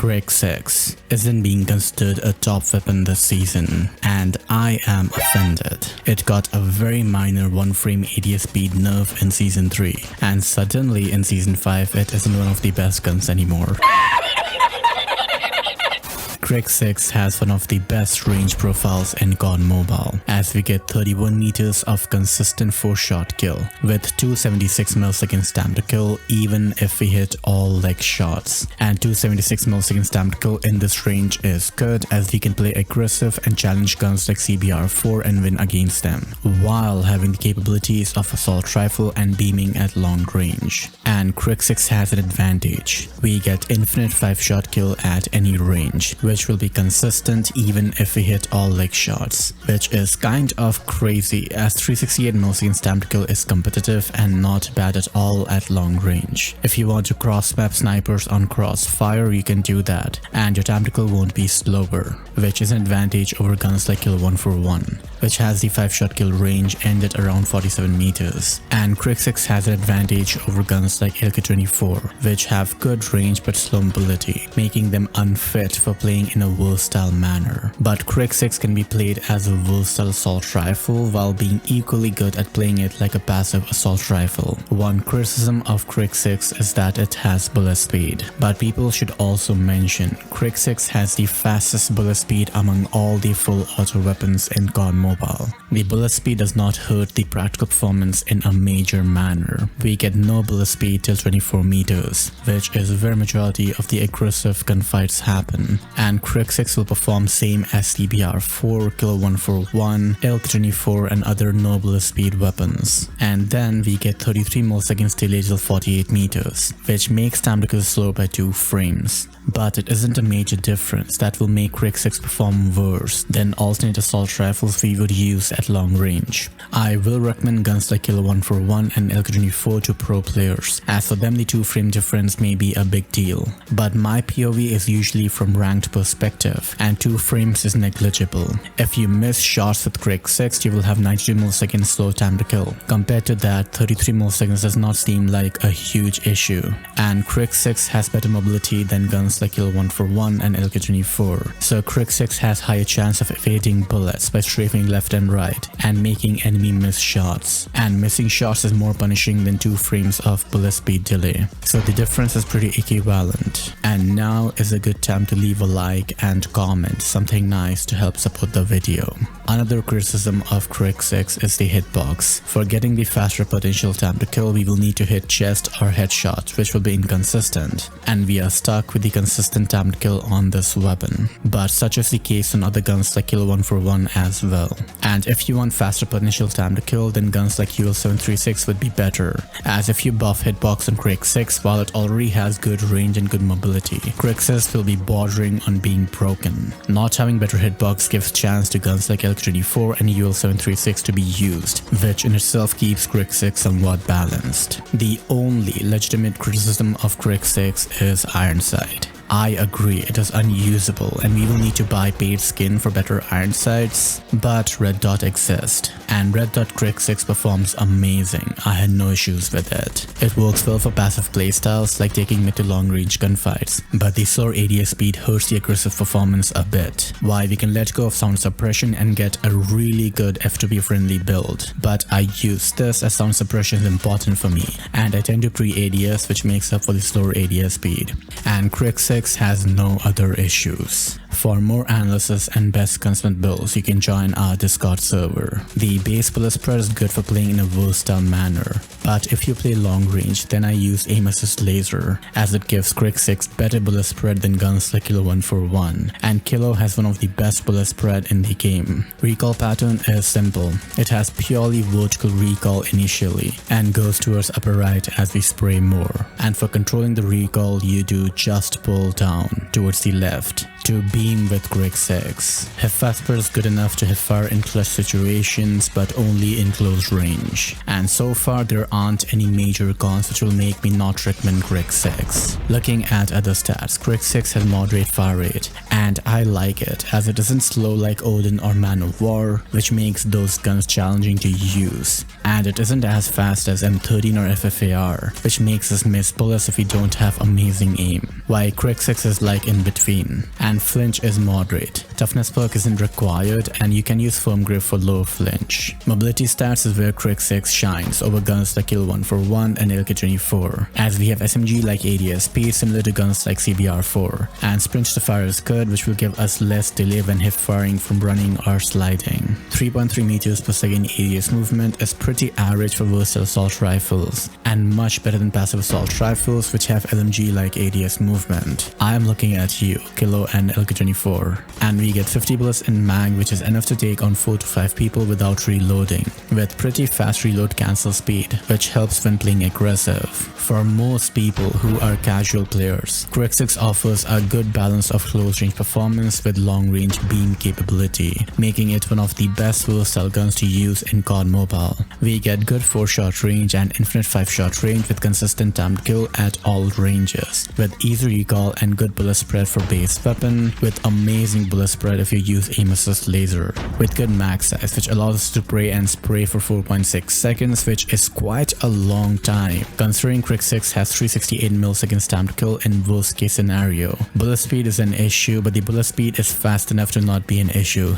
Krig-6 isn't being considered a top weapon this season, and I am offended. It got a very minor 1 frame ADS speed nerf in Season 3, and suddenly in Season 5 it isn't one of the best guns anymore. Krig-6 has one of the best range profiles in COD Mobile, as we get 31 meters of consistent 4-shot kill, with 276 milliseconds time to kill even if we hit all leg shots. And 276 milliseconds time to kill in this range is good, as we can play aggressive and challenge guns like CBR4 and win against them, while having the capabilities of assault rifle and beaming at long range. And Krig-6 has an advantage. We get infinite 5-shot kill at any range, which will be consistent even if we hit all leg shots, which is kind of crazy, as 368 milliseconds time to kill is competitive and not bad at all at long range. If you want to cross map snipers on crossfire, you can do that, and your time to kill won't be slower, which is an advantage over guns like Kill 141, which has the 5-shot kill range ended around 47 meters. And Krig-6 has an advantage over guns like LK24, which have good range but slow mobility, making them unfit for playing in a versatile manner. But Krig-6 can be played as a versatile assault rifle while being equally good at playing it like a passive assault rifle. One criticism of Krig-6 is that it has bullet speed, but people should also mention Krig-6 has the fastest bullet speed among all the full auto weapons in COD Mobile. The bullet speed does not hurt the practical performance in a major manner. We get no bullet speed till 24 meters, which is where majority of the aggressive gunfights happen. And Krig-6 will perform same as CBR4, Kill 141, LK24 and other no bullet speed weapons. And then we get 33 milliseconds delay till 48 meters, which makes time to kill slower by 2 frames. But it isn't a major difference that will make Krig-6 perform worse than alternate assault rifles we would use at long range. I will recommend guns like Kill 141 and LK24 to pro players, as for them the 2 frame difference may be a big deal. But my POV is usually from ranked perspective, and 2 frames is negligible. If you miss shots with Krig-6, you will have 92 milliseconds slow time to kill. Compared to that, 33 milliseconds does not seem like a huge issue. And Krig-6 has better mobility than guns like Kill 141 and LK24, so Krig-6 has higher chance of evading bullets by strafing left and right and making enemy miss shots. And missing shots is more punishing than 2 frames of bullet speed delay, so the difference is pretty equivalent. And now is a good time to leave a like and comment something nice to help support the video. Another criticism of Krig-6 is the hitbox. For getting the faster potential time to kill, we will need to hit chest or headshot, which will be inconsistent, and we are stuck with the consistent time to kill on this weapon. But such is the case on other guns like Kill 141 as well. And if you want faster potential time to kill, then guns like UL736 would be better, as if you buff hitbox on Krig-6 while it already has good range and good mobility, Krig-6 will be bordering on being broken. Not having better hitbox gives chance to guns like LK24 and UL736 to be used, which in itself keeps Krig-6 somewhat balanced. The only legitimate criticism of Krig-6 is iron sight. I agree, it is unusable and we will need to buy paid skin for better iron sights, but red dot exists, and red dot Krig-6 performs amazing. I had no issues with it. It works well for passive playstyles like taking mid to long range gunfights, but the slower ADS speed hurts the aggressive performance a bit. Why, we can let go of sound suppression and get a really good F2B friendly build, but I use this as sound suppression is important for me, and I tend to pre-ADS, which makes up for the slower ADS speed. And Krig-6 has no other issues. For more analysis and best Gunsmith builds, you can join our Discord server. The base bullet spread is good for playing in a versatile manner, but if you play long range, then I use aim assist laser, as it gives Krig-6 better bullet spread than guns like Kill 141, and Kilo has one of the best bullet spread in the game. Recoil pattern is simple. It has purely vertical recoil initially, and goes towards upper right as we spray more. And for controlling the recoil, you do just pull down towards the left. to beam with Krig-6. Hifasper is good enough to hifar in clutch situations but only in close range. And so far there aren't any major cons which will make me not recommend Krig-6. Looking at other stats, Krig-6 has moderate fire rate, and I like it as it isn't slow like Odin or Man of War, which makes those guns challenging to use. And it isn't as fast as M13 or FFAR, which makes us miss bullets if we don't have amazing aim, while Krig-6 is like in between. And flinch is moderate. Toughness perk isn't required and you can use firm grip for low flinch. Mobility stats is where Krig-6 shines over guns like Kill 141 and LK24, as we have SMG like ADS speed similar to guns like CBR4, and sprint to fire is good, which will give us less delay when hip firing from running or sliding. 3.3 meters per second ADS movement is pretty average for versatile assault rifles, and much better than passive assault rifles which have LMG like ADS movement. I am looking at you, Kilo and LK24, and we get 50 bullets in mag, which is enough to take on 4 to 5 people without reloading, with pretty fast reload cancel speed, which helps when playing aggressive. For most people who are casual players, Krig-6 offers a good balance of close range performance with long range beam capability, making it one of the best versatile guns to use in COD Mobile. We get good 4-shot range and infinite 5-shot range with consistent timed kill at all ranges, with easy recall and good bullet spread for base weapon, with amazing bullet spread if you use aim assist laser, with good mag size which allows us to spray and spray for 4.6 seconds, which is quite a long time considering Krig-6 has 368 milliseconds timed kill in worst case scenario. Bullet speed is an issue, but the bullet speed is fast enough to not be an issue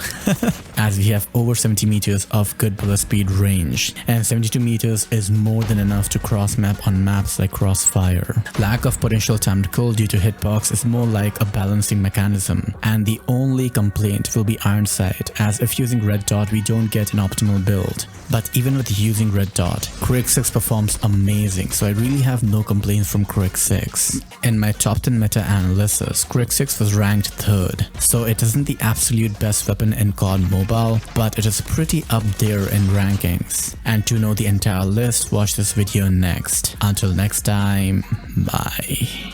as we have over 70 meters of good bullet speed range, and 72 meters is more than enough to cross map on maps like Crossfire. Lack of potential timed kill due to hitbox is more like a balancing mechanism, and the only complaint will be iron sight, as if using red dot we don't get an optimal build. But even with using red dot, Krig-6 performs amazing, so I really have no complaints from Krig-6. In my top 10 meta-analysis, Krig-6 was ranked 3rd, so it isn't the absolute best weapon in COD Mobile, but it is pretty up there in rankings. And to know the entire list, watch this video next. Until next time, bye.